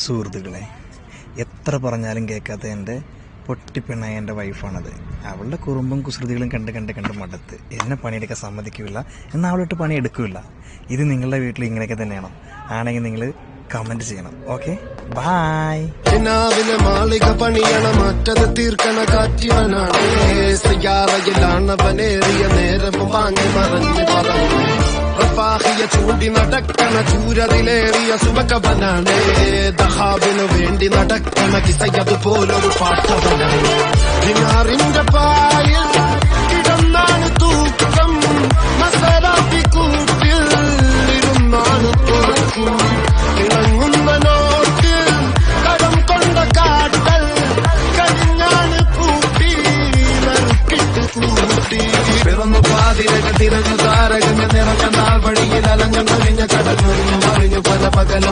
സുഹൃത്തുക്കളെ, എത്ര പറഞ്ഞാലും കേൾക്കാത്ത എൻ്റെ പൊട്ടിപ്പെണ്ണായ എൻ്റെ വൈഫാണത്. അവളുടെ കുറുമ്പും കുസൃതികളും കണ്ട് കണ്ട് കണ്ട് മടുത്ത് എന്നെ പണിയെടുക്കാൻ സമ്മതിക്കില്ല, എന്നാൽ അവളിട്ട് പണി എടുക്കില്ല. ഇത് നിങ്ങളുടെ വീട്ടിൽ ഇങ്ങനെയൊക്കെ തന്നെയാണോ? ആണെങ്കിൽ നിങ്ങൾ കമന്റ് ചെയ്യണം. Okay, bye. മാളിക പണിയണ മറ്റത് തീർക്കണ കാറ്റിവനാണ്. സയ്യാറയിലാണവനേറിയ നേരവും വാങ്ങി മറഞ്ഞു പറഞ്ഞു. റഫാഹിയ ചൂണ്ടി നടക്കണ ചൂരതിലേറിയ സുബകവനാണ്. ദഹാബിനു വേണ്ടി നടക്കണ കിസയതുപോലൊരു പാട്ടവനാണ്. ദിനാറിന്റെ പായിൽ കിടന്നാണ് തൂക്കം. മസറാത്തി കൂട്ടിൽ ഇരുന്നാണ് തുറക്കും. ഇണങ്ങുന്ന നോട്ടിൽ കടം കൊണ്ട കാട്ടൽ കഴിഞ്ഞാണ് കൂട്ടി നറുക്കിട്ട് കൂട്ടി. പിറന്നു പാതിരക തിരഞ്ഞു താരകങ്ങൾ നിറഞ്ഞ നാൾ വഴിയിൽ അലഞ്ഞു കഴിഞ്ഞ കടൽ മറിഞ്ഞു പല പകല